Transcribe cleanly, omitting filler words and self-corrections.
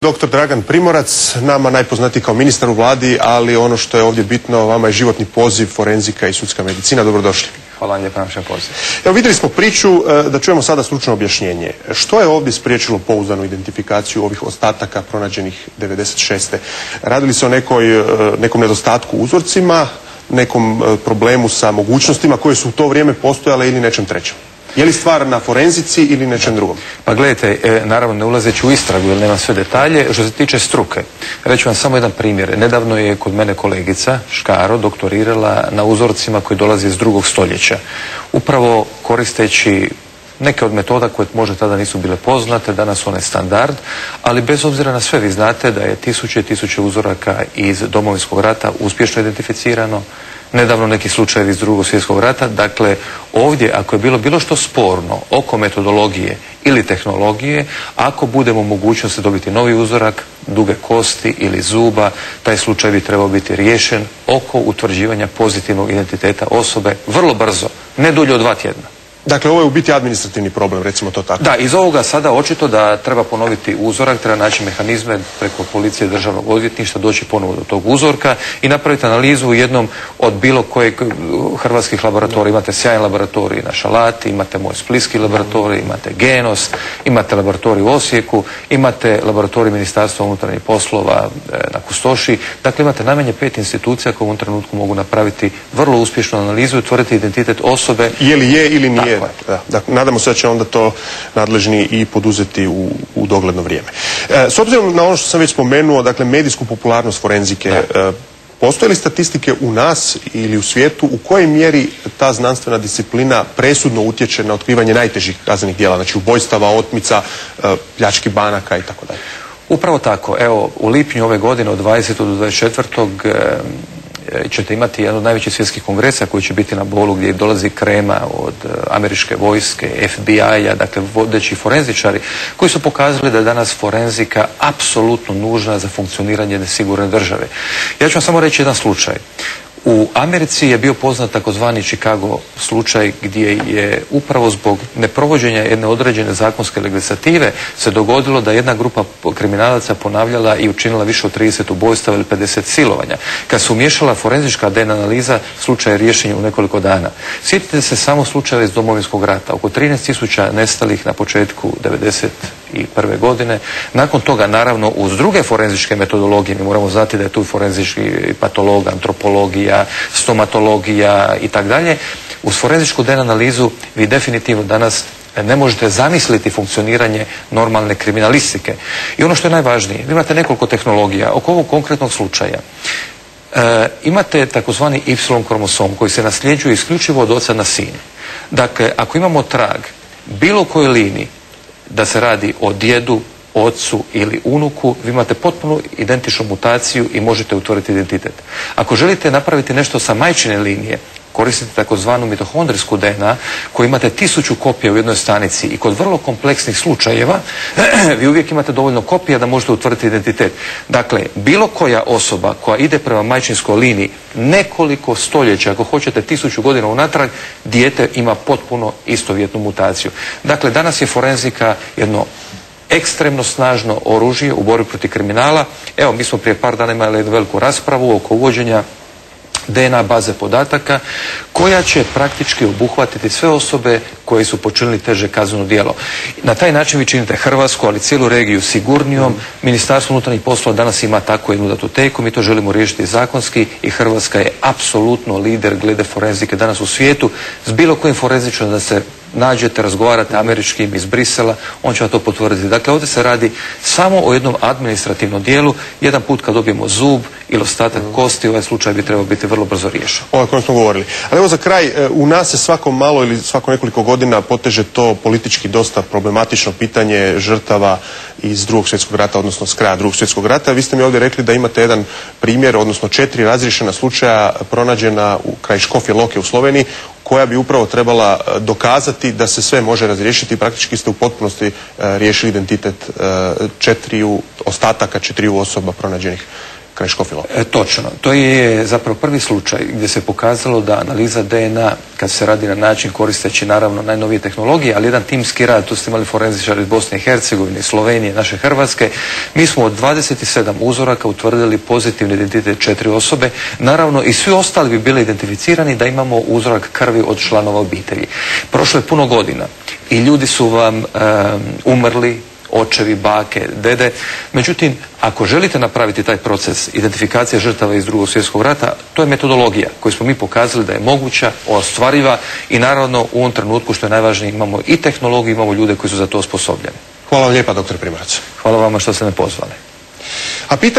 Dr. Dragan Primorac, nama najpoznatiji kao ministar u vladi, ali ono što je ovdje bitno, vama je životni poziv forenzika i sudska medicina. Dobrodošli. Hvala vam lijepo na vašem pozivu. Evo, vidjeli smo priču, da čujemo sada stručno objašnjenje. Što je ovdje spriječilo pouzdanu identifikaciju ovih ostataka pronađenih 96. Radili se o nekom nedostatku u uzorcima, nekom problemu sa mogućnostima koje su u to vrijeme postojale ili nečem trećem? Je li stvar na forenzici ili nečem drugom? Pa gledajte, naravno ne ulazeći u istragu jer nemam sve detalje, što se tiče struke, reću vam samo jedan primjer. Nedavno je kod mene kolegica Škaro doktorirala na uzorcima koji dolaze iz 2. stoljeća. Upravo koristeći neke od metoda koje možda tada nisu bile poznate, danas su one standard, ali bez obzira na sve vi znate da je tisuće i tisuće uzoraka iz Domovinskog rata uspješno identificirano, nedavno neki slučajevi iz 2. svjetskog rata. Dakle, ovdje ako je bilo što sporno oko metodologije ili tehnologije, ako budemo mogućnosti dobiti novi uzorak, duge kosti ili zuba, taj slučaj bi trebao biti riješen oko utvrđivanja pozitivnog identiteta osobe vrlo brzo, ne dulje od 2 tjedna. Dakle, ovo je u biti administrativni problem, recimo to tako. Da, iz ovoga sada očito da treba ponoviti uzorak, treba naći mehanizme preko policije, državnog odvjetništva, doći ponovo do tog uzorka i napraviti analizu u jednom od bilo kojeg hrvatskih laboratorija. Imate sjajan laboratorij na Šalati, imate moj splitski laboratorij, imate Genos, imate laboratorij u Osijeku, imate laboratorij Ministarstva unutarnjih poslova na Kustoši. Dakle, imate najmanje 5 institucija koje u ovom trenutku mogu napraviti vrlo uspješnu analizu i utvrditi identitet osobe. Je li je ili nije? Da, nadamo se da će onda to nadležni i poduzeti u dogledno vrijeme. S obzirom na ono što sam već spomenuo, dakle medijsku popularnost forenzike, postoje li statistike u nas ili u svijetu u kojoj mjeri ta znanstvena disciplina presudno utječe na otkrivanje najtežih kaznenih djela, znači ubojstava, otmica, pljački banaka i tako dalje? Upravo tako. Evo, u lipnju ove godine od 20. do 24. ćete imati jedan od najvećih svjetskih kongresa koji će biti na Bolu, gdje dolazi krema od američke vojske, FBI-a, dakle vodeći forenzičari koji su pokazali da je danas forenzika apsolutno nužna za funkcioniranje jedne sigurne države. Ja ću vam samo reći jedan slučaj. U Americi je bio poznat takozvani Chicago slučaj gdje je upravo zbog neprovođenja jedne određene zakonske legislative se dogodilo da jedna grupa kriminalaca ponavljala i učinila više od 30 ubojstava ili 50 silovanja. Kad se umiješala forenzička DNA analiza, slučaj je riješen u nekoliko dana. Sjetite se samo slučajeva iz Domovinskog rata. Oko 13.000 nestalih na početku 1991. godine. Nakon toga, naravno, uz druge forenzičke metodologije, mi moramo znati da je tu forenzički patolog, antropologija, stomatologija i tako dalje. Uz forenzičku DNA analizu vi definitivno danas ne možete zamisliti funkcioniranje normalne kriminalistike. I ono što je najvažnije, vi imate nekoliko tehnologija. Oko ovog konkretnog slučaja imate takozvani Y kromosom koji se nasljeđuje isključivo od oca na sin. Dakle, ako imamo trag bilo kojoj liniji da se radi o djedu, ocu ili unuku, vi imate potpuno identičnu mutaciju i možete utvrditi identitet. Ako želite napraviti nešto sa majčine linije, koristite takozvanu mitohondrijsku DNA koju imate 1000 kopija u jednoj stanici i kod vrlo kompleksnih slučajeva vi uvijek imate dovoljno kopija da možete utvrditi identitet. Dakle, bilo koja osoba koja ide prema majčinskoj liniji nekoliko stoljeća, ako hoćete 1000 godina unatrag, dijete ima potpuno istovjetnu mutaciju. Dakle, danas je forenzika jedno ekstremno snažno oružje u borbi protiv kriminala. Evo, mi smo prije par dana imali jednu veliku raspravu oko uvođenja DNA baze podataka koja će praktički obuhvatiti sve osobe koje su počinili teže kazneno djelo. Na taj način vi činite Hrvatsku, ali cijelu regiju sigurnijom. Ministarstvo unutarnjih poslova danas ima takvu jednu datoteku, mi to želimo riješiti zakonski i Hrvatska je apsolutno lider glede forenzike danas u svijetu. S bilo kojim forenzičarom da se nađete, razgovarate američkim iz Brisela, on će vam to potvrditi. Dakle, ovdje se radi samo o jednom administrativnom dijelu. Jedan put kad dobijemo zub ili ostatak kosti, ovaj slučaj bi trebao biti vrlo brzo riješen. Ovo o kojem smo govorili. Ali evo za kraj, u nas se svako malo ili svako nekoliko godina poteže to politički dosta problematično pitanje žrtava iz 2. svjetskog rata, odnosno s kraja 2. svjetskog rata. Vi ste mi ovdje rekli da imate jedan primjer, odnosno 4 razriješena slučaja pronađena kraj Škofje Loke u Sloveniji, koja bi upravo trebala dokazati da se sve može razriješiti i praktički ste u potpunosti riješili identitet ostataka 4 osoba pronađenih kraj Škofje Loke. Točno. To je zapravo prvi slučaj gdje se pokazalo da analiza DNA, kad se radi na način koristeći naravno najnovije tehnologije, ali jedan timski rad, tu ste imali forenzičari iz Bosne i Hercegovine, Slovenije, naše Hrvatske, mi smo od 27 uzoraka utvrdili pozitivni identitet 4 osobe. Naravno i svi ostali bi bili identificirani da imamo uzorak krvi od članova obitelji. Prošlo je puno godina i ljudi su vam umrli, očevi, bake, dede. Međutim, ako želite napraviti taj proces identifikacije žrtava iz Drugog svjetskog rata, to je metodologija koju smo mi pokazali da je moguća, ostvariva i naravno u ovom trenutku što je najvažnije imamo i tehnologiju, imamo ljude koji su za to osposobljeni. Hvala vam lijepa, dr. Primorac. Hvala vama što ste me pozvali. A pitanje